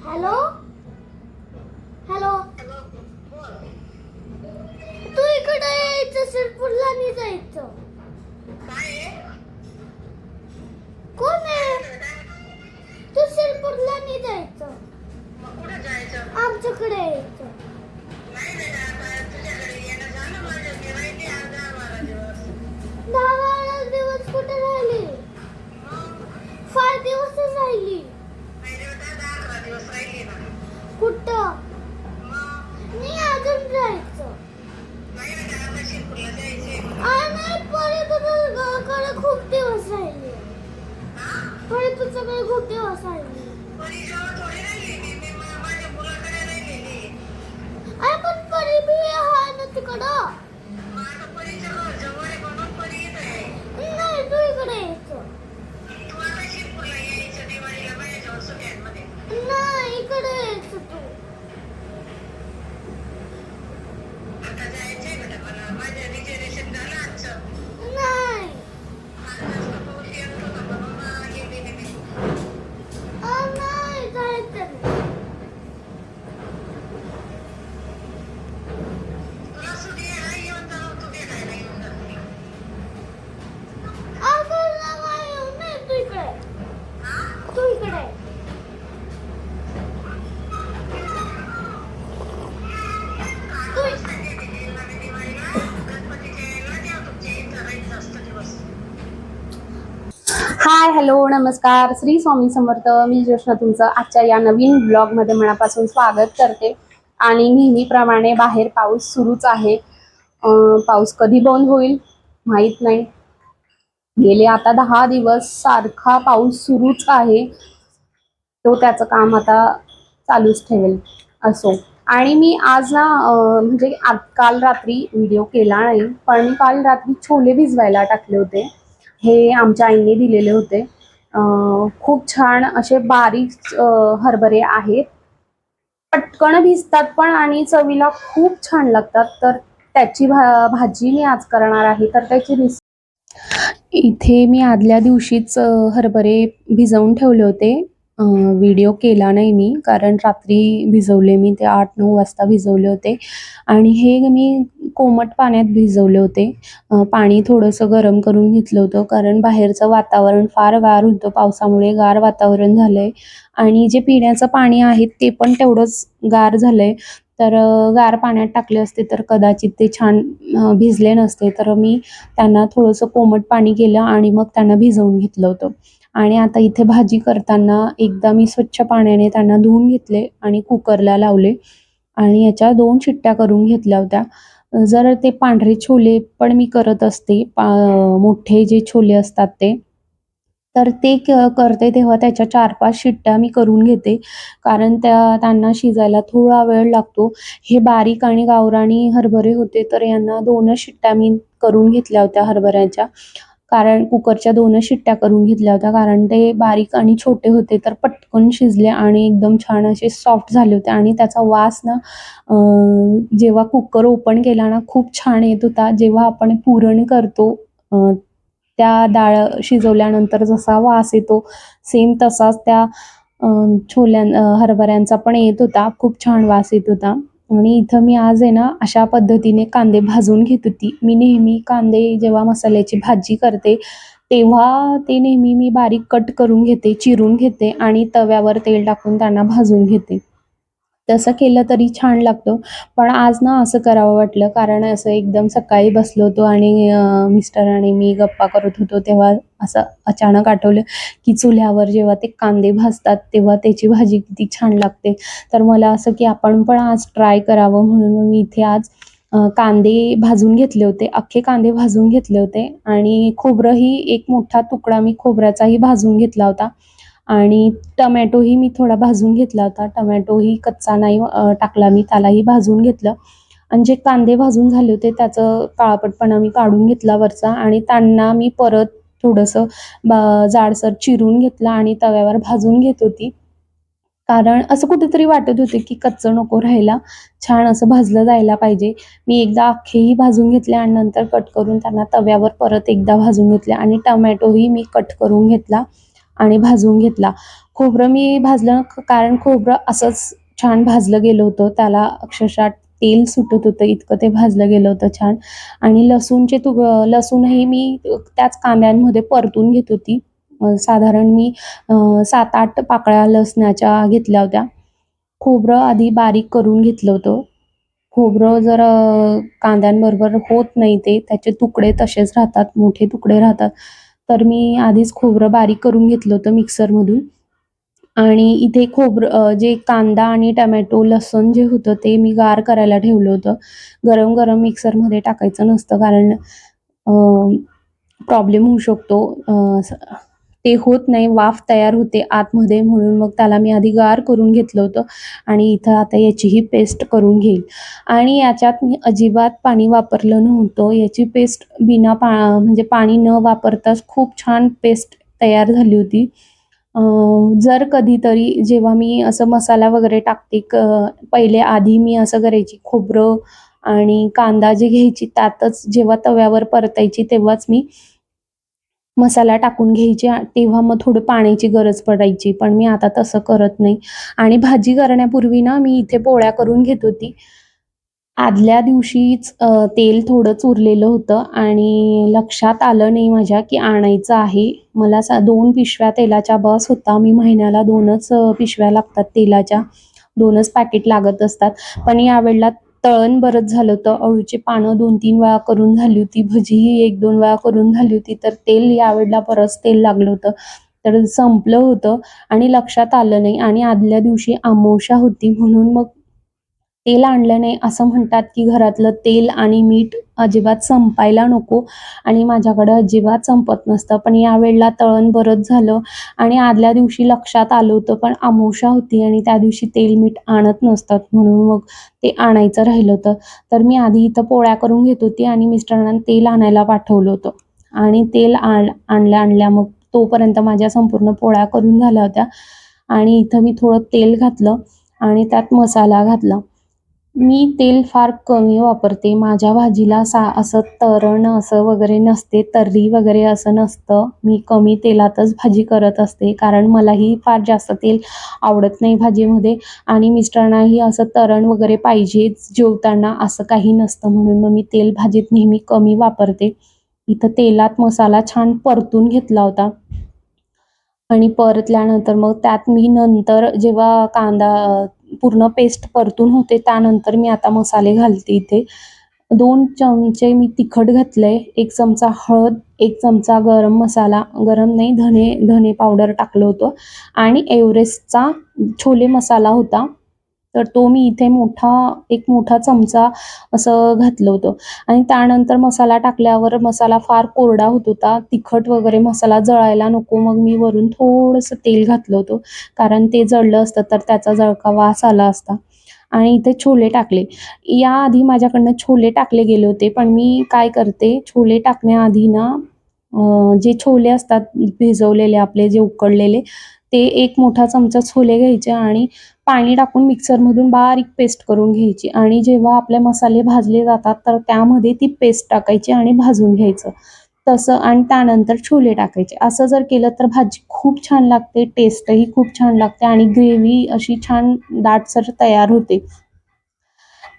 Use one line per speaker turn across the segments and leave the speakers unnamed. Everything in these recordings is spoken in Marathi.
हॅलो हॅलो तू इकडे यायचं शिरपूरला नाही जायचं. कोण आहे? तू शिरपूरला नाही जायचं. आमच्याकडे यायचं. 10-12 दिवस कुठे राहिली? 5 दिवसच राहिली. कुठं? मी अजून जायचं. आणि परत तुझ्याकडे खूप दिवस राहिले. परत तुझ्याकडे खूप दिवस राहिले. अरे पण परी बी आहे ना तिकडं. नाही तू इकडे यायचं. नाही इकडे यायचं तू. नाही नाही जायचं. अगं नाही येऊ. नाही तू इकडे. तू इकडे.
हाय हॅलो नमस्कार श्री स्वामी समर्थ. मी ज्योष्णा तुमचं आजच्या या नवीन ब्लॉगमध्ये मनापासून स्वागत करते. आणि नेहमीप्रमाणे बाहेर पाऊस सुरूच आहे. पाऊस कधी बंद होईल माहीत नाही. गेले आता 10 दिवस सारखा पाऊस सुरूच आहे. तो त्याचं काम आता चालूच ठेवेल असो. आणि मी आज ना म्हणजे काल रात्री व्हिडिओ केला नाही, पण मी काल रात्री छोले भिजवायला टाकले होते. हे आमच्या आईने दिलेले होते. खूप छान असे बारीक हरभरे आहेत. पटकन भिजतात पण आणि चवीला खूप छान लागतात. तर त्याची भाजी मी आज करणार आहे. तर त्याची इथे मी आदल्या दिवशीच हरभरे भिजवून ठेवले होते. व्हिडिओ केला नाही मी, कारण रात्री भिजवले मी ते 8-9 वाजता भिजवले होते. आणि हे मी कोमट पाण्यात भिजवले होते. पाणी थोडंसं गरम करून घेतलं होतं, कारण बाहेरचं वातावरण फार गार होतं. पावसामुळे गार वातावरण झालंय आणि जे पिण्याचं पाणी आहे ते पण तेवढंच गार झालंय. तर गार पाण्यात टाकले असते तर कदाचित ते छान भिजले नसते. तर मी त्यांना थोडंसं कोमट पाणी केलं आणि मग त्यांना भिजवून घेतलं होतं. आणि आता इथे भाजी करताना एकदा मी स्वच्छ पाण्याने त्यांना धुवून घेतले आणि कुकरला लावले आणि याच्या 2 शिट्ट्या करून घेतल्या होत्या. जर ते पांढरे छोले पण मी करत असते, मोठे जे छोले असतात ते, तर ते करते तेव्हा त्याच्या 4-5 शिट्ट्या मी करून घेते, कारण त्यांना शिजायला थोडा वेळ लागतो. हे बारीक आणि गावरानी हरभरे होते, तर यांना 2च शिट्ट्या मी करून घेतल्या होत्या हरभऱ्याच्या. कारण कुकरच्या 2च शिट्ट्या करून घेतल्या होत्या, कारण ते बारीक आणि छोटे होते तर पटकन शिजले आणि एकदम छान असे सॉफ्ट झाले होते. आणि त्याचा वास ना जेव्हा कुकर ओपन केला ना खूप छान येत होता. जेव्हा आपण पुरण करतो त्या डाळ शिजवल्यानंतर जसा वास येतो सेम तसाच त्या हरभऱ्यांचा पण येत होता. खूप छान वास येत होता. आणि इथं मी आज आहे ना अशा पद्धतीने कांदे भाजून घेत होती. मी नेहमी कांदे जेव्हा मसाल्याची भाजी करते तेव्हा ते नेहमी मी बारीक कट करून घेते, चिरून घेते आणि तव्यावर तेल टाकून त्यांना भाजून घेते. तसं केलं तरी छान लागतं. पण आज ना असं करावं वाटलं, कारण असं एकदम सकाळी बसलो होतो आणि मिस्टर आणि मी गप्पा करत होतो तेव्हा असं अचानक आठवलं की चुल्यावर जेव्हा ते कांदे भाजतात तेव्हा त्याची भाजी किती छान लागते. तर मला असं की आपण पण आज ट्राय करावं, म्हणून मी इथे आज कांदे भाजून घेतले होते. अख्खे कांदे भाजून घेतले होते आणि खोबरंही एक मोठा तुकडा मी खोबऱ्याचाही भाजून घेतला होता. आणि टमॅटोही मी थोडा भाजून घेतला होता. टमॅटोही कच्चा नाही टाकला मी, त्यालाही भाजून घेतलं. आणि जे कांदे भाजून झाले होते त्याचं काळपटपणा मी काढून घेतला वरचा आणि त्यांना मी परत थोडंसं जाडसर चिरून घेतलं आणि तव्यावर भाजून घेत होती. कारण असं कुठेतरी वाटत होते की कच्चं नको राहायला, छान असं भाजलं जायला पाहिजे. मी एकदा अख्खेही भाजून घेतले आणि नंतर कट करून त्यांना तव्यावर परत एकदा भाजून घेतले आणि टमॅटोही मी कट करून घेतला आणि भाजून घेतला. खोबरं मी भाजलं कारण खोबरं असंच छान भाजलं गेलं होतं. त्याला अक्षरशः तेल सुटत होतं, इतकं ते भाजलं गेलं होतं छान. आणि लसूणही मी त्याच कांद्यांमध्ये परतून घेत होती. साधारण मी 7-8 पाकळ्या लसणाच्या घेतल्या होत्या. खोबरं आधी बारीक करून घेतलं होतं. खोबरं जर कांद्यांबरोबर होत नाही, त्याचे तुकडे तसेच राहतात, मोठे तुकडे राहतात. तर मी आधीच खोबरं बारीक करून घेतलं होतं मिक्सरमधून. आणि इथे जे कांदा आणि टोमॅटो, लसूण जे होतं ते मी गार करायला ठेवलं होतं. गरम-गरम मिक्सरमध्ये टाकायचं नसतं कारण प्रॉब्लेम होऊ शकतो. ते होत नाही, वाफ तयार होते आतमध्ये, म्हणून मग त्याला मी आधी गार करून घेतलं होतं. आणि इथं आता याचीही पेस्ट करून घेईल. आणि याच्यात मी अजिबात पाणी वापरलं नव्हतं. याची पेस्ट म्हणजे पाणी न वापरताच खूप छान पेस्ट तयार झाली होती. जर कधीतरी जेव्हा मी असं मसाला वगैरे टाकते, पहिले आधी मी असं करायची, खोबरं आणि कांदा जे घ्यायची त्यातच जेव्हा तव्यावर परतायची तेव्हाच मी मसाला टाकून घ्यायची, तेव्हा मग थोडं पाण्याची गरज पडायची. पण मी आता तसं करत नाही. आणि भाजी करण्यापूर्वी ना मी इथे पोळ्या करून घेत होती. आदल्या दिवशीच तेल थोडंच उरलेलं होतं आणि लक्षात आलं नाही माझ्या की आणायचं आहे. मला 2 पिशव्या तेलाच्या बस होता. मी महिन्याला 2च पिशव्या लागतात तेलाच्या. 2च पॅकेट लागत असतात. पण यावेळेला तळण बरंच झालं होतं. अळूची पानं 2-3 वेळा करून झाली होती. भजीही 1-2 वेळा करून झाली होती. तर तेल यावेळेला बरंच तेल लागलं होतं. तर संपलं होतं आणि लक्षात आलं नाही. आणि आदल्या दिवशी अमावास्या होती, म्हणून मग तेल आणलं नाही. असं म्हणतात की घरातलं तेल आणि मीठ अजिबात संपायला नको, आणि माझ्याकडे अजिबात संपत नसतं. पण यावेळेला तळण बरंच झालं आणि आदल्या दिवशी लक्षात आलं होतं, पण अमावास्या होती आणि त्या दिवशी तेल मीठ आणत नसतात, म्हणून मग ते आणायचं राहिलं होतं. तर मी आधी इथं पोळ्या करून घेत होती आणि मिस्टरांना तेल आणायला पाठवलं होतं. आणि तेल आणल्या मग तोपर्यंत माझ्या संपूर्ण पोळ्या करून झाल्या होत्या. आणि इथं मी थोडं तेल घातलं आणि त्यात मसाला घातला. मी तेल फार कमी वापरते. माझ्या भाजीला असं तळण असं वगैरे नसते, तर्री वगैरे असं नसतं. मी कमी तेलातच भाजी करत असते, कारण मलाही फार जास्त तेल आवडत नाही भाजीमध्ये. आणि मिस्टरांनाही असं तळण वगैरे पाहिजेच जेवताना, असं काही नसतं, म्हणून मग मी तेल भाजीत नेहमी कमी वापरते. इथं तेलात मसाला छान परतून घेतला होता. आणि परतल्यानंतर मग त्यात मी नंतर जेव्हा कांदा पूर्ण पेस्ट परतून होते त्यानंतर मी आता मसाले घालते इथे. 2 चमचे मी तिखट घातलंय, 1 चमचा हळद, 1 चमचा गरम मसाला, गरम नाही धने पावडर टाकलं होतं. आणि एव्हरेस्टचा छोले मसाला होता, तर तो मी इथे एक मोठा चमचा असं घातलं होतं. आणि त्यानंतर मसाला टाकल्यावर मसाला फार कोरडा होत होता. तिखट वगैरे मसाला जळायला नको, मग मी वरून थोडंसं तेल घातलं होतं. कारण ते जळलं असतं तर त्याचा जळका वास आला असता. आणि इथे छोले टाकले. याआधी माझ्याकडनं छोले टाकले गेले होते, पण मी काय करते, छोले टाकण्याआधी ना जे छोले असतात भिजवलेले आपले, जे उकडलेले, ते 1 मोठा चमचा छोले घ्यायचे आणि पाणी टाकून मिक्सरमधून बारीक पेस्ट करून घ्यायची. आणि जेव्हा आपले मसाले भाजले जातात तर त्यामध्ये ती पेस्ट टाकायची आणि भाजून घ्यायचं तसं. आणि त्यानंतर छोले टाकायचे. असं जर केलं तर भाजी खूप छान लागते, टेस्टही खूप छान लागते आणि ग्रेव्ही अशी छान दाटसर तयार होते.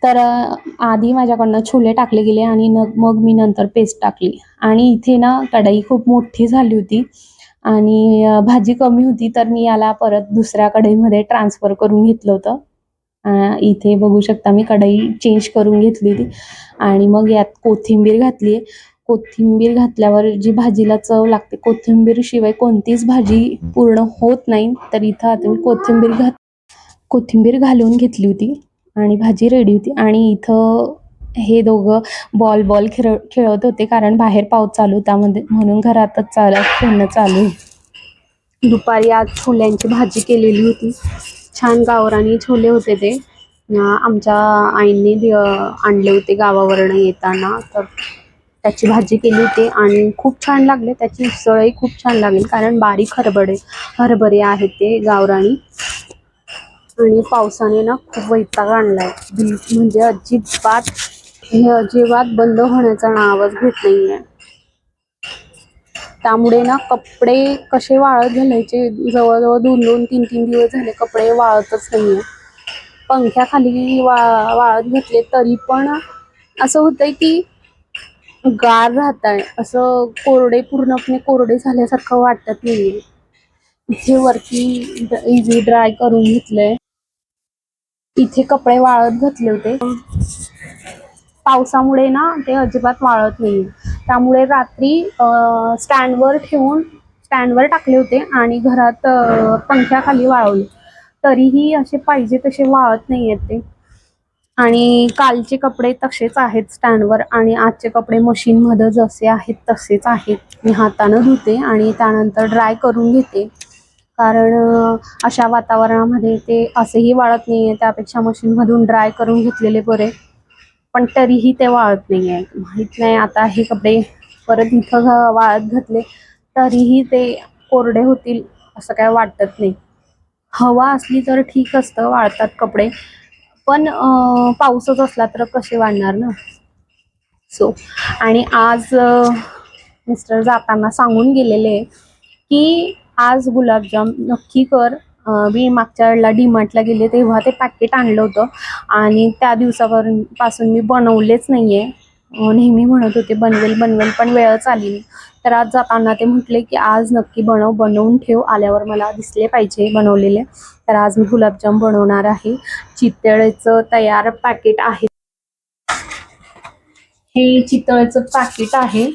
तर आधी माझ्याकडनं छोले टाकले गेले आणि मग मी नंतर पेस्ट टाकली. आणि इथे ना कढई खूप मोठी झाली होती आणि भाजी कमी होती, तर मी याला परत दुसऱ्या कढईमध्ये ट्रान्सफर करून घेतलं होतं. इथे बघू शकता मी कढई चेंज करून घेतली होती. आणि मग यात कोथिंबीर घातली आहे. कोथिंबीर घातल्यावर जी भाजीला चव लागते, कोथिंबीरशिवाय कोणतीच भाजी पूर्ण होत नाही. तर इथं आता मी कोथिंबीर घालून घेतली होती आणि भाजी रेडी होती. आणि इथं हे दोघं बॉल खेळत होते, कारण बाहेर पाऊस चालू होता, म्हणून घरातच खेळणं चालू आहे. दुपारी आज छोल्यांची भाजी केलेली होती. छान गावरानी छोले होते ते. आमच्या आईंनी आणले होते गावावरनं येताना, तर त्याची भाजी केली होती आणि खूप छान लागले. त्याची उसळही खूप छान लागेल, कारण बारीक हरभरे आहेत ते गावरानी. आणि पावसाने ना खूप वैताग आणलाय, म्हणजे अजिबात बंद होण्याचा नावच घेत नाहीये. त्यामुळे ना कपडे कसे वाळत घालायचे, जवळजवळ 2-2, 3-3 दिवस झाले कपडे वाळतच नाहीये. पंख्याखाली वाळत घातले तरी पण असं होतंय की गार राहत असं, कोरडे पूर्णपणे कोरडे झाल्यासारखं वाटत नाहीये. इथे वरती इझी ड्राय करून घेतलंय. इथे कपडे वाळत घातले होते, पावसामुळे ना ते अजिबात वाळत नाही. त्यामुळे रात्री स्टँडवर टाकले होते आणि घरात पंख्याखाली वाळवले, तरीही असे पाहिजे तसे वाळत नाही आहेत ते. आणि कालचे कपडे तसेच आहेत स्टँडवर आणि आजचे कपडे मशीनमध्ये जसे आहेत तसेच आहेत. मी हाताने धुते आणि त्यानंतर ड्राय करून घेते, कारण अशा वातावरणामध्ये ते असेही वाळत नाहीये. त्यापेक्षा मशीनमधून ड्राय करून घेतलेले बरे. पण तरीही ते वाळत नाही आहे. माहीत नाही आता हे कपडे परत इथं वाळत घातले तरीही ते कोरडे होतील असं काय वाटत नाही. हवा असली तर ठीक असतं, वाळतात कपडे, पण पाऊसच असला तर कसे वाळणार ना. आणि आज मिस्टर जाताना सांगून गेलेले की आज गुलाबजाम नक्की कर. मी मागच्या वेळेला डीमार्टला गेले तेव्हा ते पॅकेट आणलं होतं आणि त्या दिवसापासून मी बनवलेच नाहीये. नेहमी म्हणत होते बनवेल बनवेल, पण वेळच आली नाही. तर आज जाताना ते म्हटले की आज नक्की बनवून ठेव, आल्यावर मला दिसले पाहिजे बनवलेले. तर आज मी गुलाबजाम बनवणार आहे. चितळेचं तयार पॅकेट आहे, हे चितळेचं पॅकेट आहे,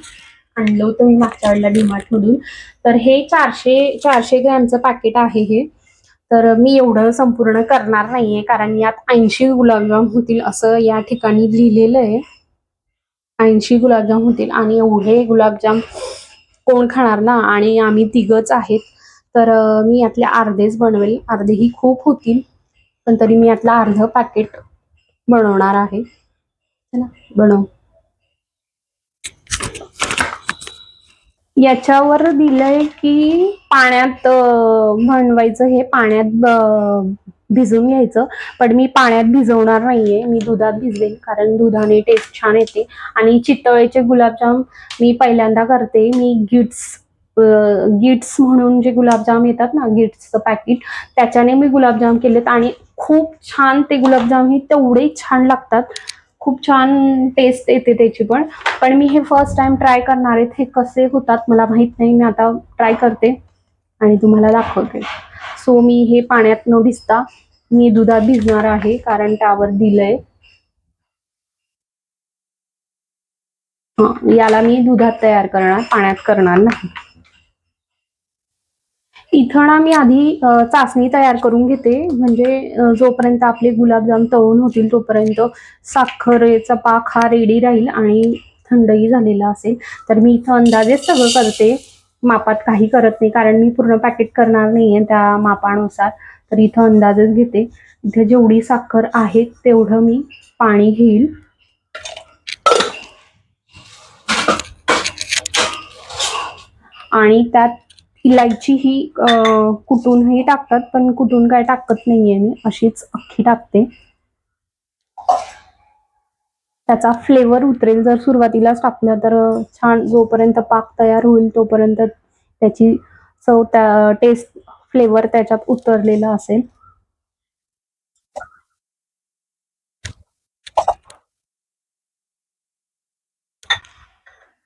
आणलं होतं मी मागच्या वेळेला डीमार्टमधून. तर हे 400 ग्रॅमचं पॅकेट आहे हे. तर मी एवढं संपूर्ण करणार नाहीये, कारण यात 80 गुलाबजाम होतील असं या ठिकाणी लिहिलेलं आहे. 80 गुलाबजाम होतील आणि एवढे गुलाबजाम कोण खाणार ना, आणि आम्ही तिघच आहेत. तर मी यातले अर्धेच बनवेल, अर्धेही खूप होतील, पण तरी मी यातलं अर्ध पॅकेट बनवणार आहे. चला बनव. याच्यावर दिलंय की पाण्यात बनवायचं, हे पाण्यात भिजवून घ्यायचं. पण मी पाण्यात भिजवणार नाहीये, मी दुधात भिजवेल, कारण दुधाने टेस्ट छान येते. आणि चितळेचे गुलाबजाम मी पहिल्यांदा करते. मी गिट्स म्हणून जे गुलाबजाम येतात ना, गिट्सचं पॅकेट, त्याच्याने मी गुलाबजाम केलेत आणि खूप छान ते गुलाबजाम ही तेवढे छान लागतात. खूप छान टेस्ट येते त्याची पण मी हे फर्स्ट टाइम ट्राय करणार आहे. हे कसे होतात मला माहित नाही, मी आता ट्राय करते आणि तुम्हाला दाखवते. सो मी हे पाण्यात न भिजता मी दुधात भिजणार आहे, कारण त्यावर दिलंय. याला मी दुधात तयार करणार, पाण्यात करणार नाही. इथं ना मी आधी चाचणी तयार करून घेते, म्हणजे जोपर्यंत आपले गुलाबजाम तळून होतील तोपर्यंत साखरेचा पाक हा रेडी राहील आणि थंडही झालेला असेल. तर मी इथं अंदाजेच सगळं करते, मापात काही करत नाही, कारण मी पूर्ण पॅकेट करणार नाहीये त्या मापानुसार. तर इथं अंदाजच घेते. इथे जेवढी साखर आहे तेवढं मी पाणी घेईल आणि त्यात इलायची ही कुटूनही टाकतात, पण कुटून काय टाकत नाहीये मी, अशीच अख्खी टाकते. त्याचा फ्लेवर उतरेल जर सुरुवातीलाच टाकलं तर छान. जोपर्यंत पाक तयार होईल तोपर्यंत त्याची चव, त्या टेस्ट, फ्लेवर त्याच्यात उतरलेला असेल.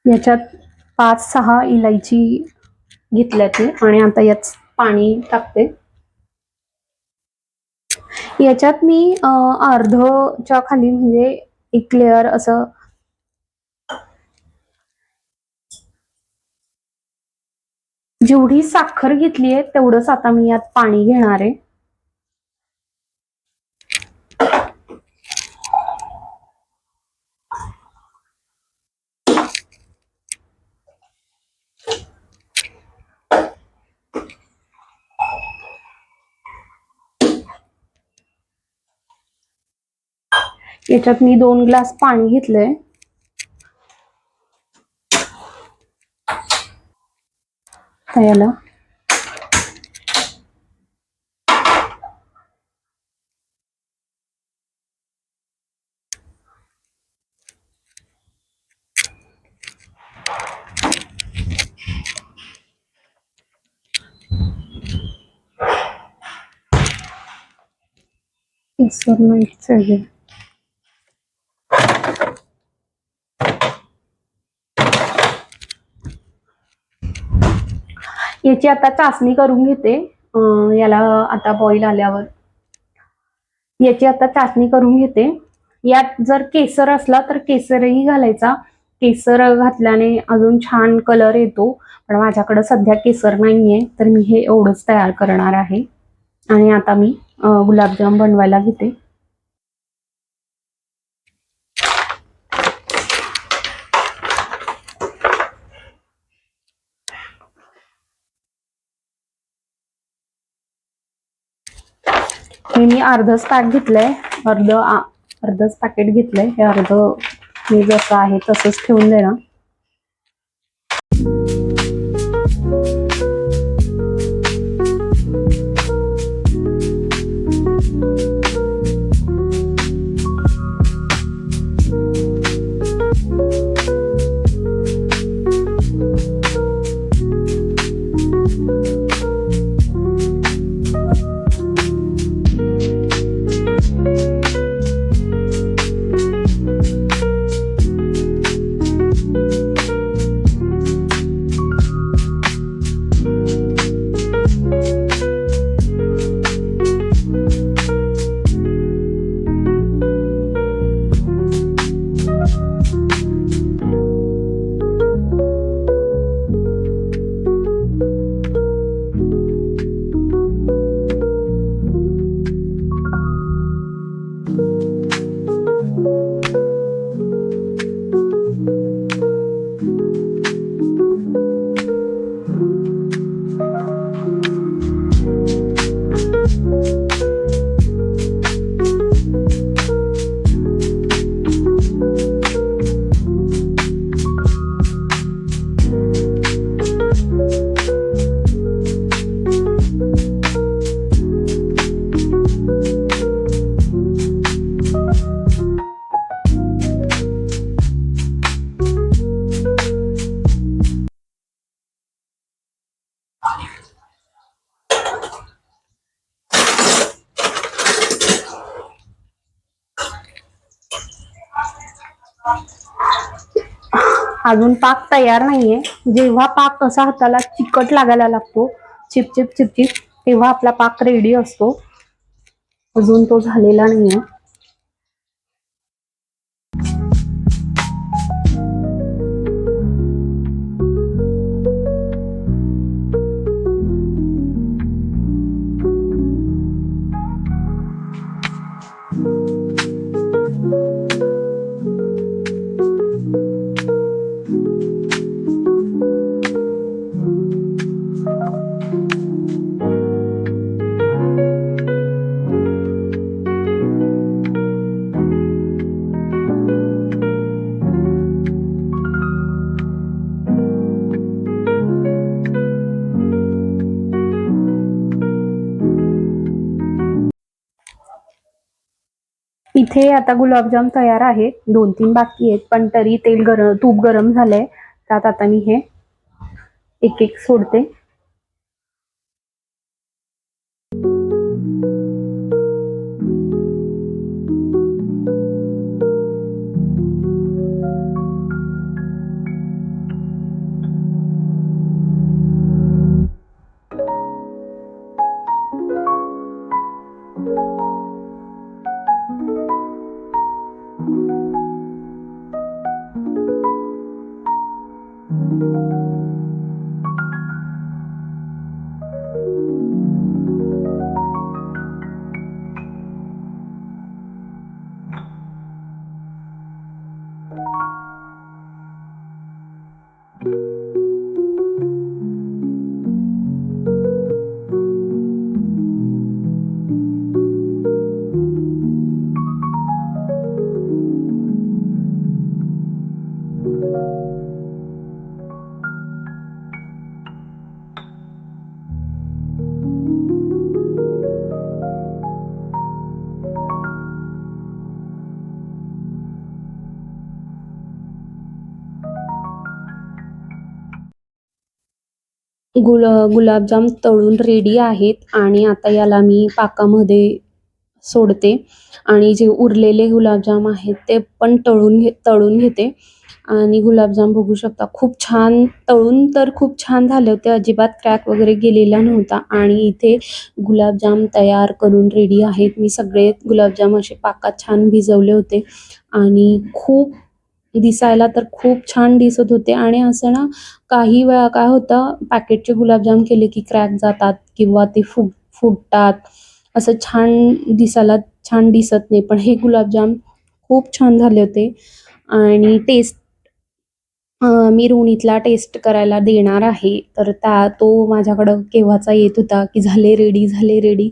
याच्यात 5-6 इलायची घेतल्यात आणि आता यात पाणी टाकते. याच्यात मी अर्धच्या खाली, म्हणजे एक लेअर असं, जेवढी साखर घेतली आहे तेवढंच आता मी यात पाणी घेणार आहे. याच्यात मी 2 ग्लास पाणी घेतलंय. याला केसर नाहीच आहे. याची आता चाचणी करून घेते. याला आता बॉईल आल्यावर याची आता चाचणी करून घेते. यात जर केसर असला तर केसरही घालायचा. केसर घातल्याने अजून छान कलर येतो. पण माझ्याकडे सध्या केसर नाहीये, तर मी हे एवढंच तयार करणार आहे. आणि आता मी गुलाबजाम बनवायला घेते. मी अर्धच पॅक घेतलंय. अर्धच पॅकेट घेतलंय. हे अर्ध मी जसं आहे तसंच ठेवून देणार. अजून पाक तयार नाहीये. जेव्हा पाक असा हाताला चिकट लागायला लागतो, चिपचिप चिपचिप, तेव्हा आपला पाक रेडी असतो. अजून तो झालेला नाहीये. इथे आता गुलाबजाम तयार आहेत. 2-3 बाकी आहेत, पण तरी तूप गरम झालंय. त्यात आता मी हे एक एक सोडते. गुलाबजाम तळून रेडी आहेत आणि आता याला मी पाकामध्ये सोडते आणि जे उरलेले गुलाबजाम आहेत ते पण तळून घेते. आणि गुलाबजाम बघू शकता खूप छान तळून तर खूप छान झाले होते, अजिबात क्रॅक वगैरे गेलेला नव्हता. आणि इथे गुलाबजाम तयार करून रेडी आहेत. मी सगळे गुलाबजाम असे पाकात छान भिजवले होते आणि खूप दिसायला तर खूप छान दिसत होते. आणि असं ना काही वेळा काय होतं, पॅकेटचे गुलाबजाम केले की क्रॅक जातात किंवा ते फुटतात, असं दिसायला छान दिसत नाही. पण हे गुलाबजाम खूप छान झाले होते. आणि मी रोणीतला टेस्ट करायला देणार आहे, तर तो माझ्याकडं केव्हाचा येत होता की झाले रेडी, झाले रेडी.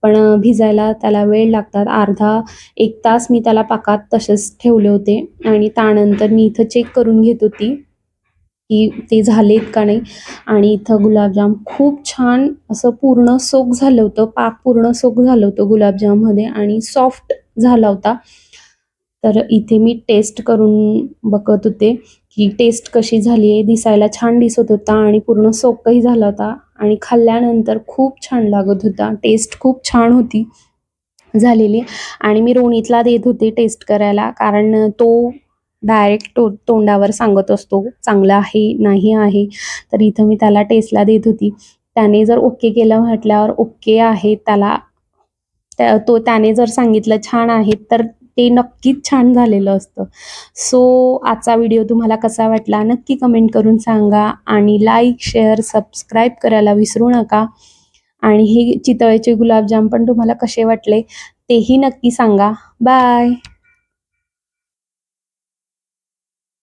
पण भिजायला त्याला वेळ लागतात. अर्धा 1 तास मी त्याला पाकात तसेच ठेवले होते. आणि त्यानंतर मी इथं चेक करून घेत होती की ते झालेत का नाही. आणि इथं गुलाबजाम खूप छान असं पूर्ण सोक झालं होतं, पाक पूर्ण सोक झालं होतं गुलाबजाममध्ये आणि सॉफ्ट झाला होता. तर इथे मी टेस्ट करून बघत होते की टेस्ट कशी झाली आहे. दिसायला छान दिसत होता आणि पूर्ण सोकही झाला होता आणि खाल्ल्यानंतर खूप छान लागत होता. टेस्ट खूप छान होती झालेली. आणि मी रोणीतला देत होते टेस्ट करायला, कारण तो डायरेक्ट तोंडावर सांगत असतो चांगलं आहे नाही आहे. तर इथं मी त्याला टेस्टला देत होती. त्याने जर ओके केलं म्हटल्यावर ओके आहे त्याला. त्याने जर सांगितलं छान आहे तर ते नक्कीच छान झालेलं असतं. सो आजचा व्हिडिओ तुम्हाला कसा वाटला नक्की कमेंट करून सांगा. आणि लाईक, शेअर, सबस्क्राईब करायला विसरू नका. आणि हे चितळेचे गुलाबजाम पण तुम्हाला कसे वाटले तेही नक्की सांगा. बाय.